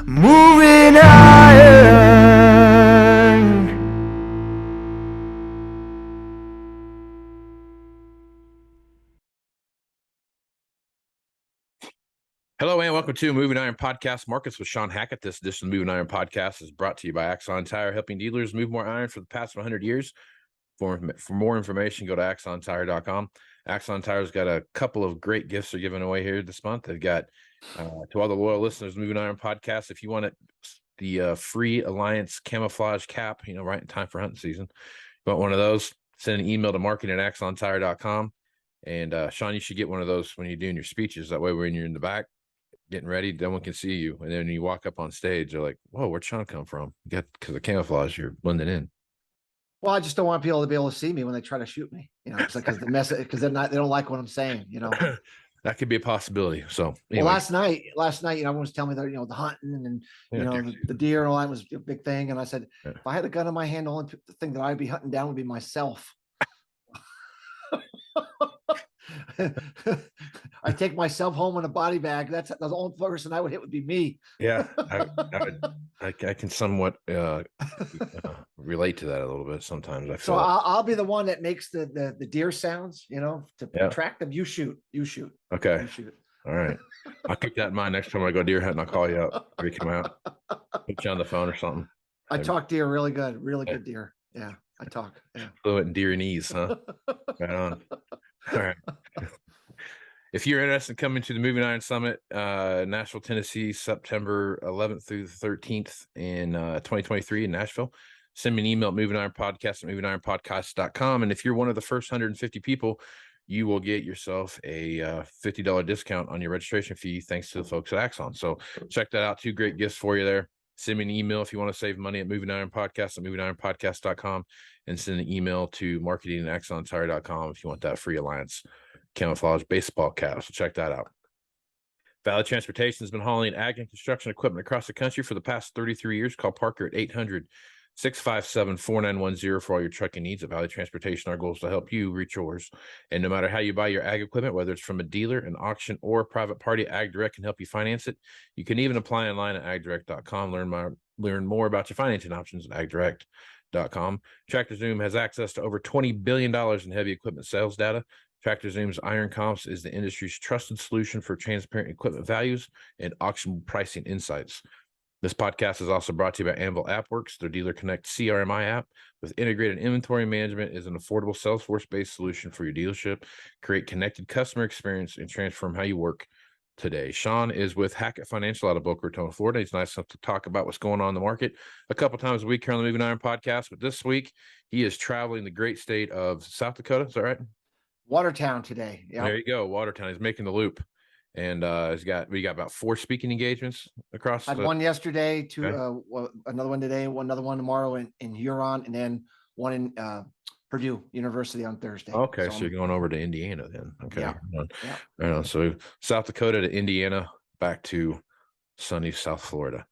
Moving iron. Hello and welcome to Moving Iron Podcast Markets with Shawn Hackett. This edition of Moving Iron Podcast is brought to you by Axon Tire, helping dealers move more iron for the past 100 years. For more information, go to axontire.com. Axon Tire's got a couple of great gifts they're giving away here this month. They've got, to all the loyal listeners of Moving Iron Podcast, if you want the free Alliance camouflage cap, right in time for hunting season, you want one of those, send an email to marketing@axontire.com. And Shawn, you should get one of those when you're doing your speeches. That way, when you're in the back, getting ready, no one can see you, and then you walk up on stage, they're like, whoa, where'd Shawn come from? Because of camouflage, you're blending in. Well, I just don't want people to be able to see me when they try to shoot me, it's like, because they don't like what I'm saying, That could be a possibility. So anyway. Well, last night, everyone was telling me that, the hunting and, the deer and all that was a big thing. And I said, if I had a gun in my hand, the only thing that I'd be hunting down would be myself. I take myself home in a body bag. That's the only person I would hit would be me. Yeah, I can somewhat relate to that a little bit sometimes. I feel so I'll be the one that makes the deer sounds, to attract them. You shoot. Okay. You shoot. All right. I'll keep that in mind next time I go deer hunting. I'll call you up. Or you come out, put you on the phone or something. I talk deer really good deer. Yeah, I talk. Yeah. Fluent in deer-nese, huh? Right on. All right. If you're interested in coming to the Moving Iron Summit, Nashville, Tennessee, September 11th through the 13th in 2023 in Nashville, send me an email at MovingIronPodcast@MovingIronPodcast.com. And if you're one of the first 150 people, you will get yourself a $50 discount on your registration fee, thanks to the folks at Axon. So check that out. 2 great gifts for you there. Send me an email if you want to save money at MovingIronPodcast@MovingIronPodcast.com, and send an email to marketing@AxonTire.com if you want that free Alliance camouflage baseball cap. So check that out. Valley Transportation has been hauling ag and construction equipment across the country for the past 33 years. Call Parker at 800-657-4910 for all your trucking needs. At Valley Transportation, our goal is to help you reach yours. And no matter how you buy your ag equipment, whether it's from a dealer, an auction, or a private party, AgDirect can help you finance it. You can even apply online at agdirect.com. Learn more about your financing options at agdirect.com. Tractor Zoom has access to over $20 billion in heavy equipment sales data. Tractor Zoom's Iron Comps is the industry's trusted solution for transparent equipment values and auction pricing insights. This podcast is also brought to you by Anvil AppWorks. Their Dealer Connect CRMI app with integrated inventory management is an affordable Salesforce-based solution for your dealership. Create connected customer experience and transform how you work today. Shawn is with Hackett Financial out of Boca Raton, Florida. He's nice enough to talk about what's going on in the market a couple times a week here on the Moving Iron Podcast. But this week, he is traveling the great state of South Dakota. Is that right? Watertown today. Yeah. There you go. Watertown. He's making the loop. And we got about 4 speaking engagements across. I had one yesterday, another one today, another one tomorrow in Huron, and then one in Purdue University on Thursday. Okay, so you're going over to Indiana then. Okay. Yeah. Right on. So South Dakota to Indiana, back to sunny South Florida.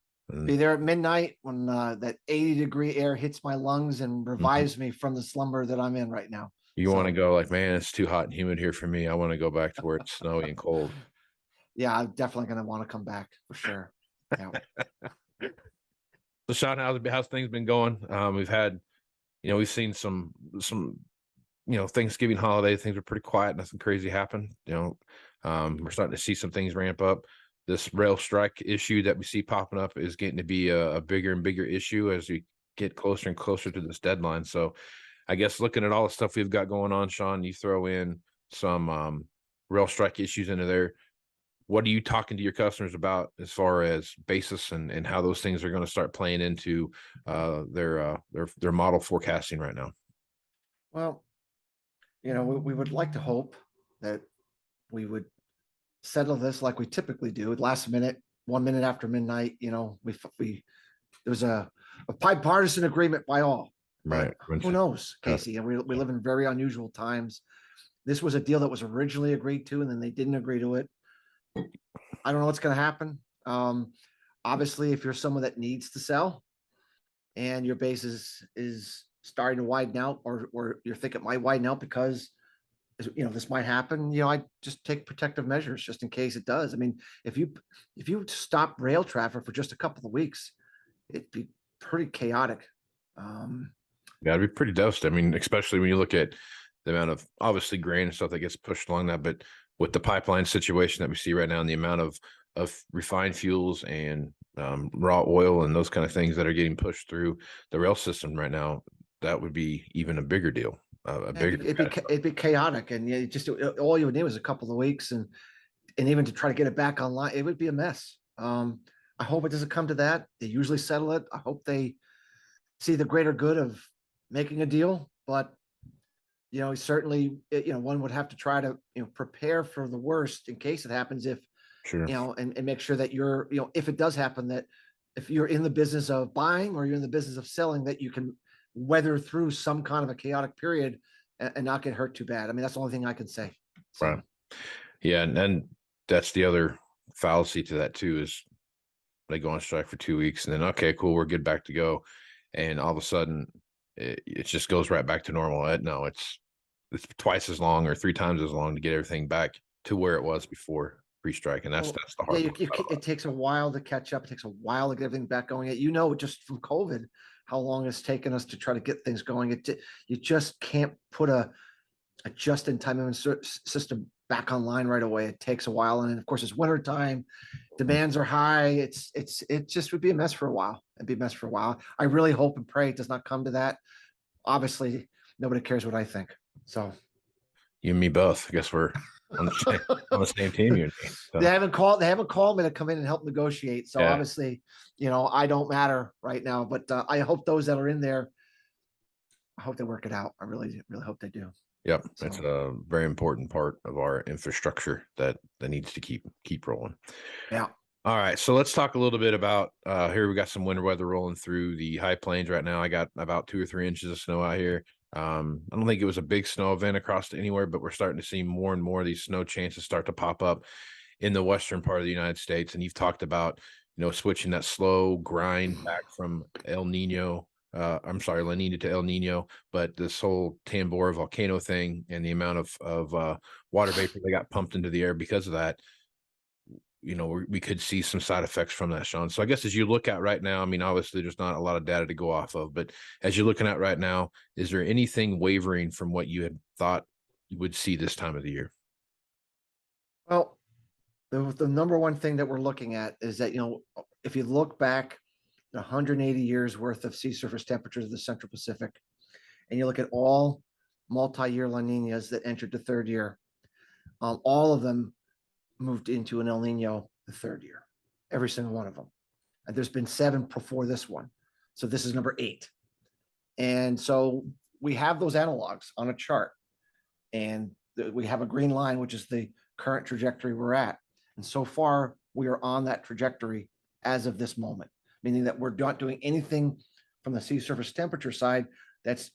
Be there at midnight when that 80-degree air hits my lungs and revives me from the slumber that I'm in right now. You want to go like, man, it's too hot and humid here for me. I want to go back to where it's snowy and cold. Yeah, I'm definitely going to want to come back for sure. Yeah. So Shawn, how's things been going? We've had, we've seen some, Thanksgiving holiday, things are pretty quiet. Nothing crazy happened. We're starting to see some things ramp up. This rail strike issue that we see popping up is getting to be a bigger and bigger issue as we get closer and closer to this deadline. So I guess looking at all the stuff we've got going on, Shawn, you throw in some rail strike issues into there. What are you talking to your customers about as far as basis and how those things are going to start playing into their model forecasting right now? Well, we would like to hope that we would settle this like we typically do, last minute, 1 minute after midnight. There was a bipartisan agreement by all. Right. Who knows, Casey? And we live in very unusual times. This was a deal that was originally agreed to, and then they didn't agree to it. I don't know what's going to happen. Obviously, if you're someone that needs to sell and your base is starting to widen out, or you think it might widen out because this might happen, I just take protective measures just in case it does. I mean, if you stop rail traffic for just a couple of weeks, it'd be pretty chaotic. Yeah, it'd be pretty devastating. I mean, especially when you look at the amount of obviously grain and stuff that gets pushed along that, but with the pipeline situation that we see right now and the amount of refined fuels and raw oil and those kind of things that are getting pushed through the rail system right now, that would be even a bigger deal. It'd be chaotic, and all you would need was a couple of weeks, and even to try to get it back online, it would be a mess. I hope it doesn't come to that. They usually settle it. I hope they see the greater good of making a deal, but certainly, one would have to try to prepare for the worst in case it happens. If Sure. And make sure that you're, if it does happen, that if you're in the business of buying or you're in the business of selling, that you can weather through some kind of a chaotic period and not get hurt too bad. I mean, that's the only thing I can say. So. Right. Yeah, and that's the other fallacy to that too, is they go on strike for 2 weeks and then, okay, cool, we're good, back to go, and all of a sudden it just goes right back to normal. No, it's twice as long or 3 times as long to get everything back to where it was before pre-strike, and that's the hard part. It takes a while to catch up. It takes a while to get everything back going. Just from COVID, how long it's taken us to try to get things going. You just can't put a just-in-time system back online right away. It takes a while, and of course, it's winter time. Demands are high. It just would be a mess for a while. It'd be a mess for a while. I really hope and pray it does not come to that. Obviously, nobody cares what I think. So you and me both. I guess we're on the same team. You and me. So. They haven't called me to come in and help negotiate. So obviously, I don't matter right now. But I hope those that are in there, I hope they work it out. I really, really hope they do. Yep, that's a very important part of our infrastructure that needs to keep rolling. Yeah. All right, so let's talk a little bit about here. We got some winter weather rolling through the high plains right now. I got about 2 or 3 inches of snow out here. I don't think it was a big snow event across anywhere, but we're starting to see more and more of these snow chances start to pop up in the western part of the United States. And you've talked about switching that slow grind back from El Nino. I'm sorry, La Nina to El Nino, but this whole Tambora volcano thing and the amount of water vapor that got pumped into the air because of that, we could see some side effects from that, Shawn. So I guess as you look at right now, I mean, obviously there's not a lot of data to go off of, but as you're looking at right now, is there anything wavering from what you had thought you would see this time of the year? Well, the number one thing that we're looking at is that, if you look back 180 years worth of sea surface temperatures of the Central Pacific, and you look at all multi-year La Ninas that entered the third year, all of them moved into an El Nino the third year, every single one of them. And there's been 7 before this one. So this is number 8. And so we have those analogs on a chart, and we have a green line, which is the current trajectory we're at. And so far, we are on that trajectory as of this moment, meaning that we're not doing anything from the sea surface temperature side that's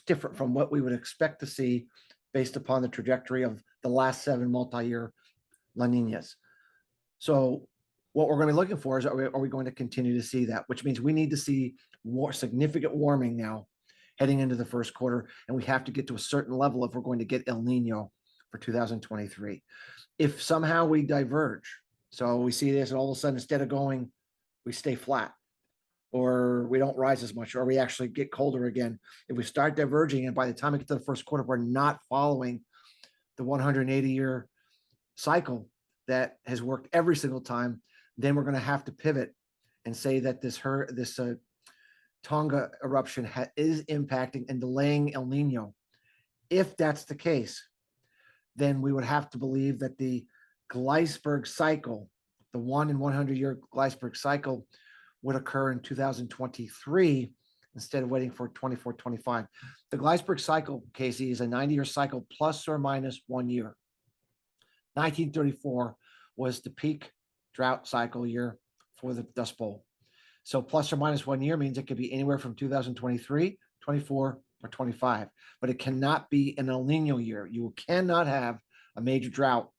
different from what we would expect to see based upon the trajectory of the last 7 multi-year La Ninas. So what we're going to be looking for is, are we going to continue to see that? Which means we need to see more significant warming now heading into the first quarter, and we have to get to a certain level if we're going to get El Nino for 2023. If somehow we diverge, so we see this and all of a sudden, instead of going, we stay flat, or we don't rise as much, or we actually get colder again. If we start diverging, and by the time we get to the first quarter, we're not following the 180-year cycle that has worked every single time, then we're going to have to pivot and say that this Tonga eruption is impacting and delaying El Nino. If that's the case, then we would have to believe that the Gleisberg cycle, the 1 in 100-year Gleisberg cycle, would occur in 2023 instead of waiting for 24-25. The Gleisberg cycle, Casey, is a 90-year cycle plus or minus 1 year. 1934 was the peak drought cycle year for the Dust Bowl. So plus or minus 1 year means it could be anywhere from 2023, 24, or 25, but it cannot be an El Nino year. You cannot have a major drought,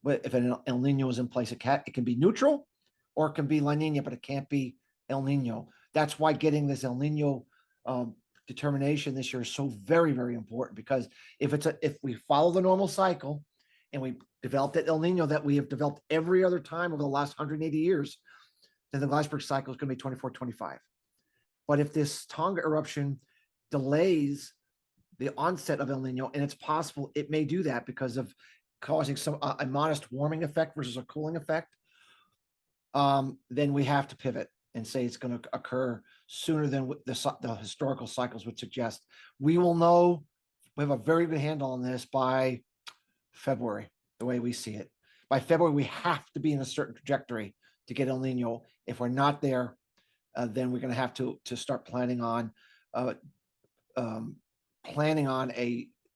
but if an El Nino is in place, it can be neutral or it can be La Nina, but it can't be El Nino. That's why getting this El Nino determination this year is so very, very important, because if we follow the normal cycle and we develop that El Nino that we have developed every other time over the last 180 years, then the Glasberg cycle is going to be 24, 25. But if this Tonga eruption delays the onset of El Nino, and it's possible it may do that because of causing a modest warming effect versus a cooling effect, then we have to pivot and say it's going to occur sooner than the historical cycles would suggest. We will know. We have a very good handle on this by February, the way we see it. By February, we have to be in a certain trajectory to get El Nino. If we're not there, then we're going to have to start planning on a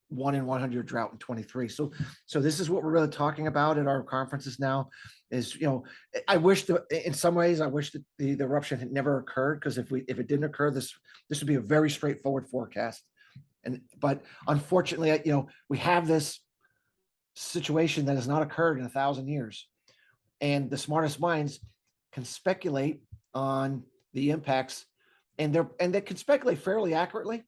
1 in 100 drought in 23. So this is what we're really talking about at our conferences now. Is, I wish that in some ways I wish that the eruption had never occurred, because if it didn't occur, this would be a very straightforward forecast. But unfortunately, we have this situation that has not occurred in 1,000 years, and the smartest minds can speculate on the impacts, and they can speculate fairly accurately.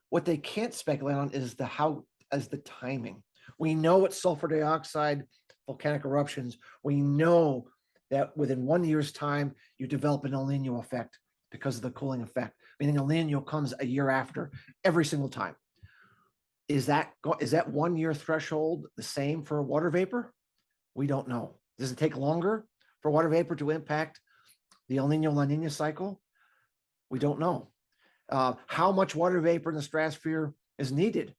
What they can't speculate on is the timing. We know it's sulfur dioxide volcanic eruptions. We know that within 1 year's time, you develop an El Nino effect because of the cooling effect, meaning El Nino comes a year after every single time. Is that 1 year threshold the same for water vapor? We don't know. Does it take longer for water vapor to impact the El Nino La Nina cycle? We don't know. How much water vapor in the stratosphere is needed?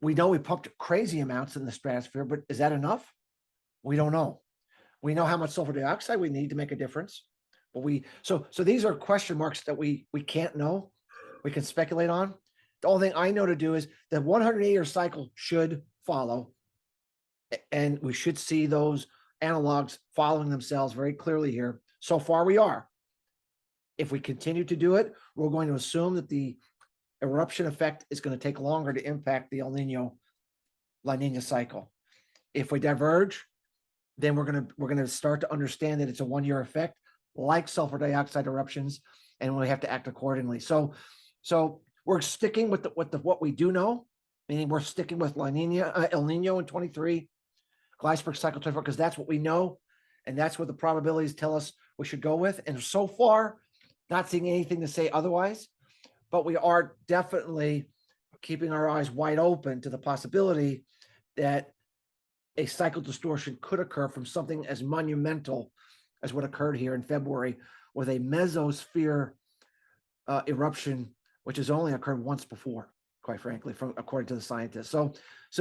We know we pumped crazy amounts in the stratosphere, but is that enough? We don't know. We know how much sulfur dioxide we need to make a difference, but so these are question marks that we can't know. We can speculate on. The only thing I know to do is the 108-year cycle should follow, and we should see those analogs following themselves very clearly here. So far, we are. If we continue to do it, we're going to assume that the eruption effect is going to take longer to impact the El Nino La Nina cycle. If we diverge, then we're going to start to understand that it's a 1 year effect, like sulfur dioxide eruptions, and we have to act accordingly. So we're sticking with what we do know, meaning we're sticking with El Nino in 23, Glasberg cycle 24, because that's what we know, and that's what the probabilities tell us we should go with. And so far, not seeing anything to say otherwise, but we are definitely keeping our eyes wide open to the possibility that a cycle distortion could occur from something as monumental as what occurred here in February with a mesosphere eruption, which has only occurred once before, quite frankly, according to the scientists. So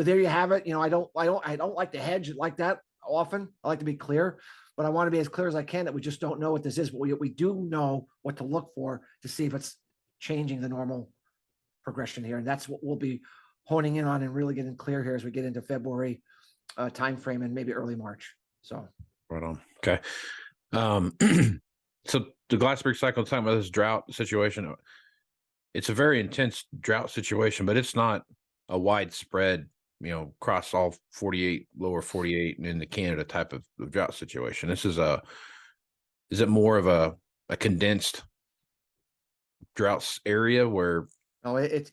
there you have it. I don't like to hedge like that often. I like to be clear, but I want to be as clear as I can that we just don't know what this is. But we do know what to look for to see if it's changing the normal progression here, and that's what we'll be honing in on and really getting clear here as we get into February timeframe and maybe early March. So right on. Okay. So the Glasberg cycle, talking about this drought situation, it's a very intense drought situation, but it's not a widespread, across all 48, lower 48 and into Canada type of drought situation. This is it more of a condensed droughts area where? No, it's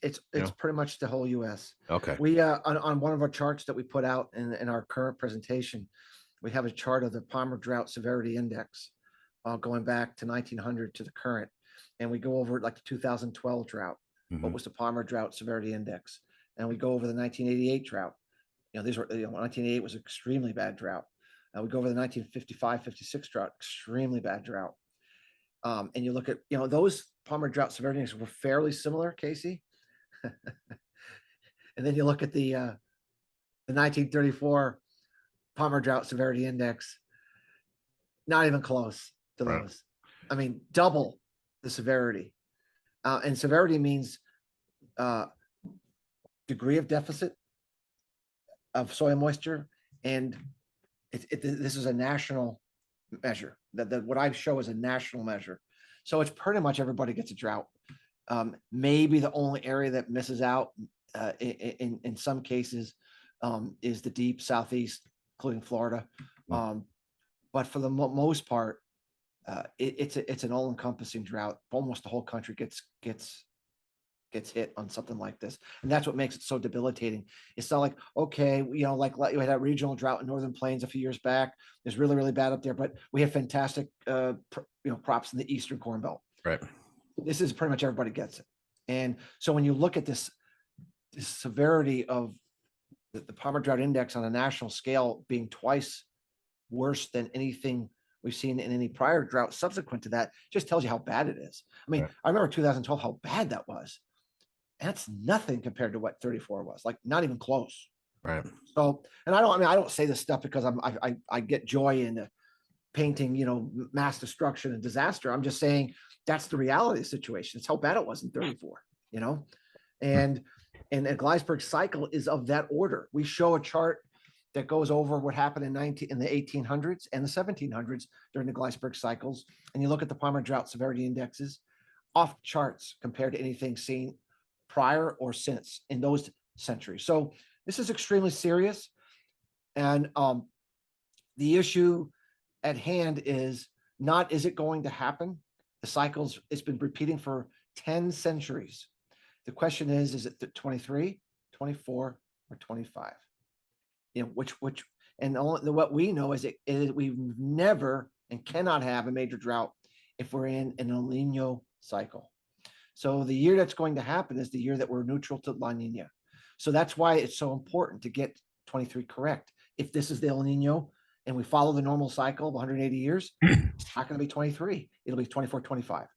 pretty much the whole U.S. Okay. We on one of our charts that we put out in our current presentation, we have a chart of the Palmer Drought Severity Index going back to 1900 to the current, and we go over like the 2012 drought. Mm-hmm. What was the Palmer Drought Severity Index? And we go over the 1988 drought. These were 1988 was an extremely bad drought. We go over the 1955-56 drought, extremely bad drought. And you look at, those Palmer Drought Severity Index were fairly similar, Casey. And then you look at the 1934 Palmer Drought Severity Index, not even close to those. Right. I mean, double the severity. And severity means degree of deficit of soil moisture. And this is a national measure. That what I show is a national measure. So it's pretty much everybody gets a drought. Maybe the only area that misses out in some cases is the deep southeast, including Florida. But for the most part, it's an all-encompassing drought. Almost the whole country gets gets hit on something like this. And that's what makes it so debilitating. It's not like, okay, like we had a regional drought in Northern Plains a few years back. It's really, really bad up there, but we have fantastic, crops in the Eastern Corn Belt. Right. This is pretty much everybody gets it. And so when you look at this severity of the Palmer Drought Index on a national scale being twice worse than anything we've seen in any prior drought subsequent to that, just tells you how bad it is. I mean, I remember 2012, how bad that was. That's nothing compared to what 34 was, like not even close. Right. So, and I don't say this stuff because I get joy in painting, mass destruction and disaster. I'm just saying that's the reality of the situation. It's how bad it was in 34, and a Gleisberg cycle is of that order. We show a chart that goes over what happened in the 1800s and the 1700s during the Gleisberg cycles. And you look at the Palmer Drought Severity Indexes, off charts compared to anything seen prior or since in those centuries. So this is extremely serious. And the issue at hand is not, is it going to happen? The cycles, it's been repeating for 10 centuries. The question is it 23, 24, or 25? Which, and what we know is we've never and cannot have a major drought if we're in an El Nino cycle. So the year that's going to happen is the year that we're neutral to La Nina. So that's why it's so important to get 23 correct. If this is the El Nino and we follow the normal cycle of 180 years, it's not going to be 23. It'll be 24, 25.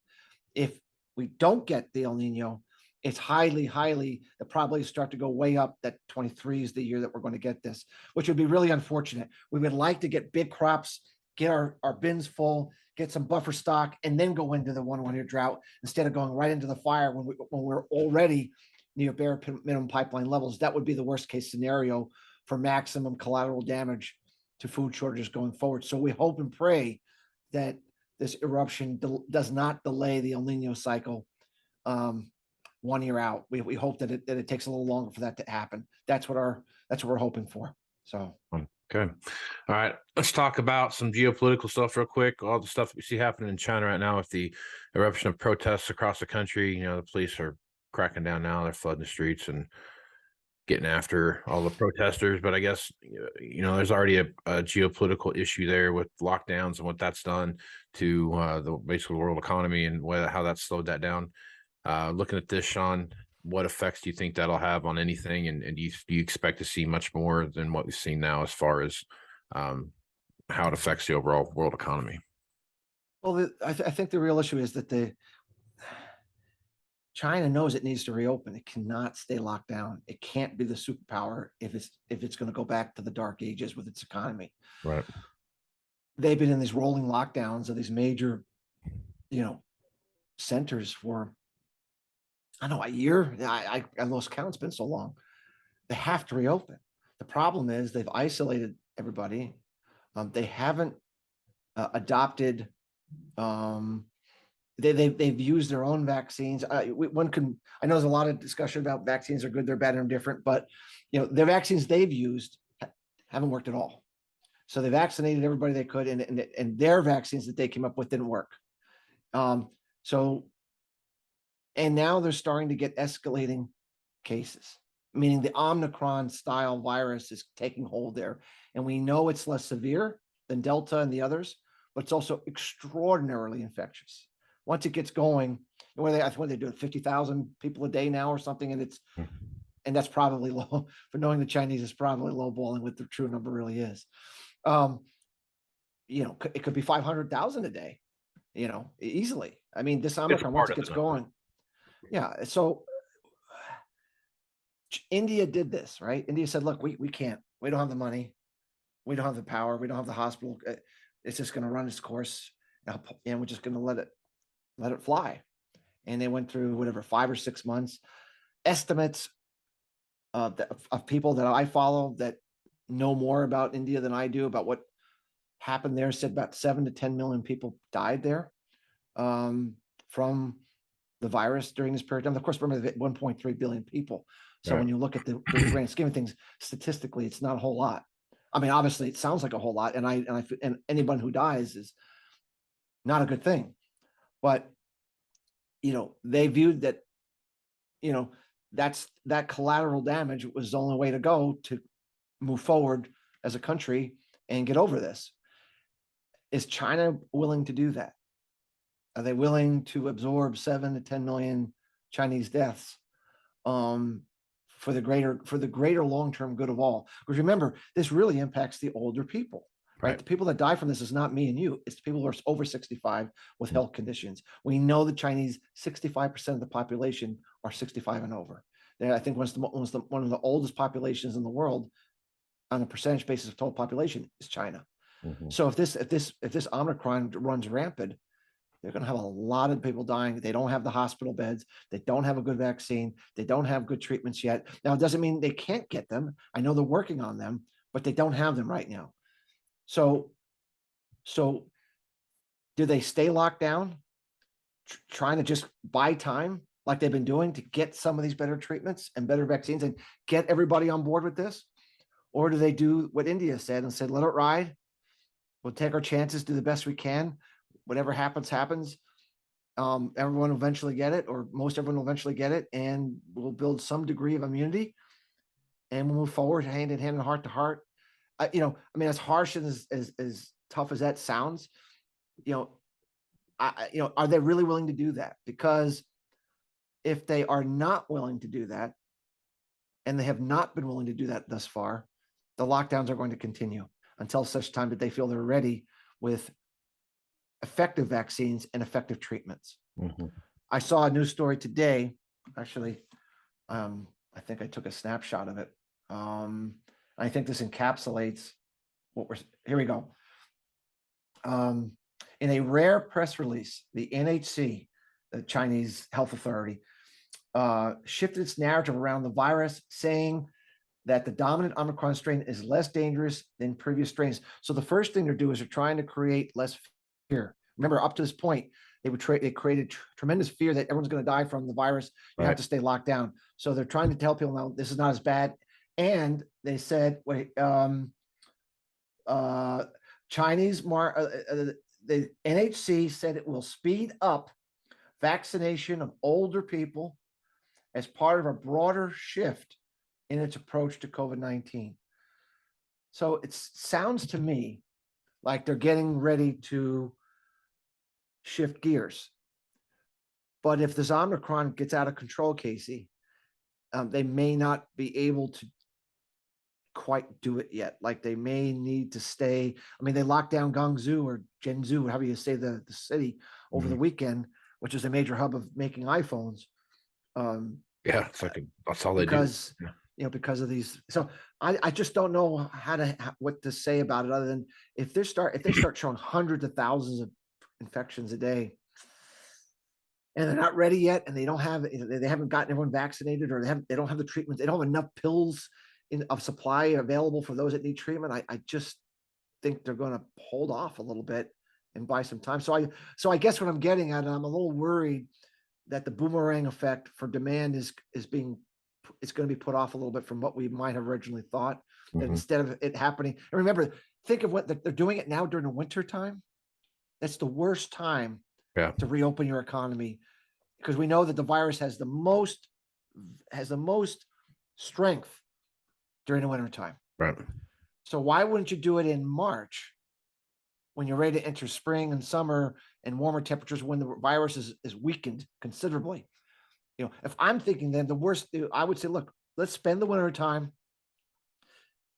If we don't get the El Nino, it's highly, the probabilities start to go way up that 23 is the year that we're going to get this, which would be really unfortunate. We would like to get big crops, get our bins full, get some buffer stock, and then go into the 1-year drought instead of going right into the fire when we're already near bare minimum pipeline levels. That would be the worst case scenario for maximum collateral damage to food shortages going forward. So we hope and pray that this eruption does not delay the El Nino cycle 1 year out. We hope that it takes a little longer for that to happen. That's what we're hoping for. So. Okay. All right. Let's talk about some geopolitical stuff real quick. All the stuff that we see happening in China right now with the eruption of protests across the country. The police are cracking down now. They're flooding the streets and getting after all the protesters. But I guess, there's already a geopolitical issue there with lockdowns and what that's done to the basically world economy and how that's slowed that down. Looking at this, Shawn, what effects do you think that'll have on anything? And do you expect to see much more than what we've seen now as far as how it affects the overall world economy? Well, I think the real issue is that China knows it needs to reopen. It cannot stay locked down. It can't be the superpower if it's going to go back to the dark ages with its economy. Right. They've been in these rolling lockdowns of these major, centers for, I don't know, a year. I lost count. It's been so long. They have to reopen. The problem is they've isolated everybody. They haven't adopted. They've used their own vaccines. I know there's a lot of discussion about vaccines are good, they're bad, and different, but the vaccines they've used haven't worked at all. So they vaccinated everybody they could, and their vaccines that they came up with didn't work. And now they're starting to get escalating cases, meaning the Omicron style virus is taking hold there. And we know it's less severe than Delta and the others, but it's also extraordinarily infectious. Once it gets going, I think they do it 50,000 people a day now or something. And that's probably low. For knowing the Chinese, is probably lowballing what the true number really is. It could be 500,000 a day, easily. I mean, this Omicron, once it gets going. Yeah. So India did this, right? India said, look, we can't, we don't have the money. We don't have the power. We don't have the hospital. It's just going to run its course. And we're just going to let it fly. And they went through 5 or 6 months. Estimates of people that I follow that know more about India than I do about what happened there said about 7 to 10 million people died there from the virus during this period of time. Of course, remember 1.3 billion people. So when you look at the grand scheme of things, statistically, it's not a whole lot. I mean, obviously, it sounds like a whole lot, and anyone who dies is not a good thing. But they viewed that that collateral damage was the only way to go to move forward as a country and get over this. Is China willing to do that? Are they willing to absorb 7 to 10 million Chinese deaths for the greater long-term good of all? Because remember, this really impacts the older people, right? The people that die from this is not me and you. It's people who are over 65 with health conditions. We know the Chinese, 65% of the population are 65 and over. I think one of the oldest populations in the world on a percentage basis of total population is China. So if this Omicron runs rampant, they're going to have a lot of people dying. They don't have the hospital beds. They don't have a good vaccine. They don't have good treatments yet. Now, it doesn't mean they can't get them. I know they're working on them, but they don't have them right now. So do they stay locked down, trying to just buy time like they've been doing to get some of these better treatments and better vaccines and get everybody on board with this? Or do they do what India said and said, let it ride? We'll take our chances, do the best we can. Whatever happens, happens. Everyone will eventually get it, or most everyone will eventually get it, and we'll build some degree of immunity, and we'll move forward hand in hand and heart to heart. As harsh and as tough as that sounds, are they really willing to do that? Because if they are not willing to do that, and they have not been willing to do that thus far, the lockdowns are going to continue until such time that they feel they're ready with effective vaccines and effective treatments. I saw a news story today. Actually, I think I took a snapshot of it. I think this encapsulates here we go. In a rare press release, the NHC, the Chinese health authority, shifted its narrative around the virus, saying that the dominant Omicron strain is less dangerous than previous strains. So the first thing they're doing is they're trying to create less fear. Remember, up to this point, they created tremendous fear that everyone's going to die from the virus. You have to stay locked down. So they're trying to tell people now this is not as bad. And they said, the NHC said it will speed up vaccination of older people as part of a broader shift in its approach to COVID-19. So it sounds to me like they're getting ready to shift gears. But if this Omicron gets out of control, Casey, they may not be able to quite do it yet. Like they may need to stay. They locked down Guangzhou or Zhengzhou, however you say the city, over the weekend, which is a major hub of making iPhones. It's like that's all they do. Because of these. So I just don't know what to say about it other than if they start showing hundreds of thousands of infections a day and they're not ready yet, and they haven't gotten everyone vaccinated, or they don't have the treatment, they don't have enough pills of supply available for those that need treatment. I just think they're going to hold off a little bit and buy some time. So I guess what I'm getting at, I'm a little worried that the boomerang effect for demand it's going to be put off a little bit from what we might have originally thought. That instead of it happening, and remember, think of what they're doing it now during the winter time. That's the worst time to reopen your economy, because we know that the virus has the most strength during the winter time. Right. So why wouldn't you do it in March when you're ready to enter spring and summer and warmer temperatures, when the virus is weakened considerably? If I'm thinking then the worst, I would say, look, let's spend the winter time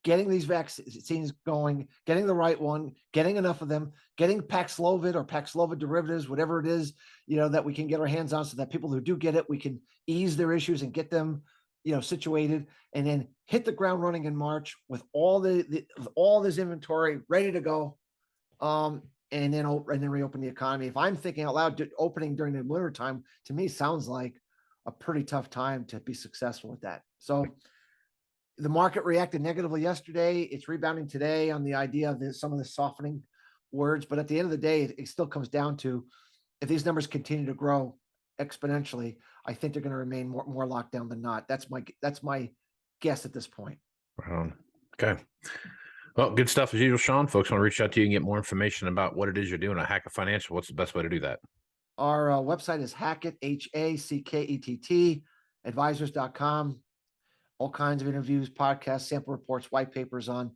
getting these vaccines going, getting the right one, getting enough of them, getting Paxlovid or Paxlovid derivatives, whatever it is, that we can get our hands on, so that people who do get it, we can ease their issues and get them, situated, and then hit the ground running in March with all this inventory ready to go, and then reopen the economy. If I'm thinking out loud, opening during the winter time to me sounds like a pretty tough time to be successful with that. So the market reacted negatively yesterday. It's rebounding today on the idea of some of the softening words. But at the end of the day, it still comes down to, if these numbers continue to grow exponentially, I think they're going to remain more locked down than not. That's my guess at this point. Okay. Well, good stuff as usual, Shawn. Folks want to reach out to you and get more information about what it is you're doing at Hackett Financial. What's the best way to do that? Our website is Hackett, Hackett. advisors.com. All kinds of interviews, podcasts, sample reports, white papers on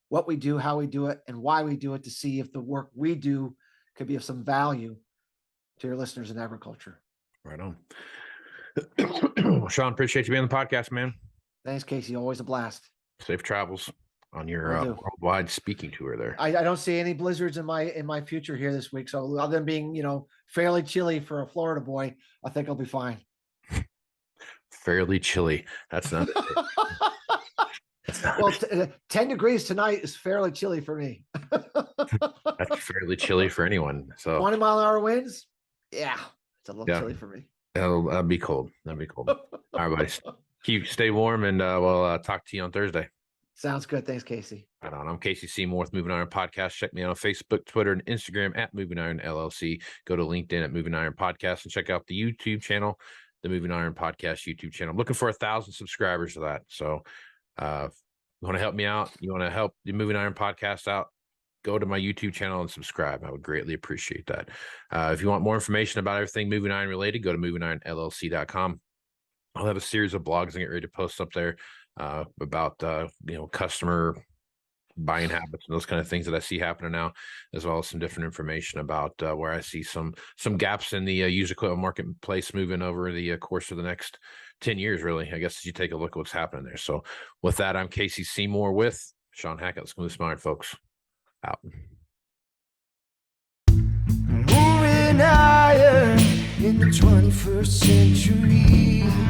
what we do, how we do it, and why we do it, to see if the work we do could be of some value to your listeners in agriculture. Right on. Well, Shawn, appreciate you being on the podcast, man. Thanks, Casey. Always a blast. Safe travels on your worldwide speaking tour there. I don't see any blizzards in my future here this week. So other than being, fairly chilly for a Florida boy, I think I'll be fine. Fairly chilly. That's not well, 10 degrees tonight is fairly chilly for me. That's fairly chilly for anyone. So 20-mile-an-hour winds. Yeah, it's a little chilly for me. That'd be cold. All right, buddies. Stay warm, and we'll talk to you on Thursday. Sounds good. Thanks, Casey. Right on. I'm Casey Seymour with Moving Iron Podcast. Check me out on Facebook, Twitter, and Instagram at Moving Iron LLC. Go to LinkedIn at Moving Iron Podcast and check out the YouTube channel, the Moving Iron Podcast YouTube channel. I'm looking for 1,000 subscribers to that. So you want to help me out? You want to help the Moving Iron Podcast out? Go to my YouTube channel and subscribe. I would greatly appreciate that. If you want more information about everything Moving Iron related, go to MovingIronLLC.com. I'll have a series of blogs and get ready to post up there about customer buying habits and those kind of things that I see happening now, as well as some different information about where I see some gaps in the used equipment marketplace moving over the course of the next 10 years, really, I guess, as you take a look at what's happening there. So with that, I'm Casey Seymour with Shawn Hackett. Let's move smart, folks. Out. Moving iron in the 21st century.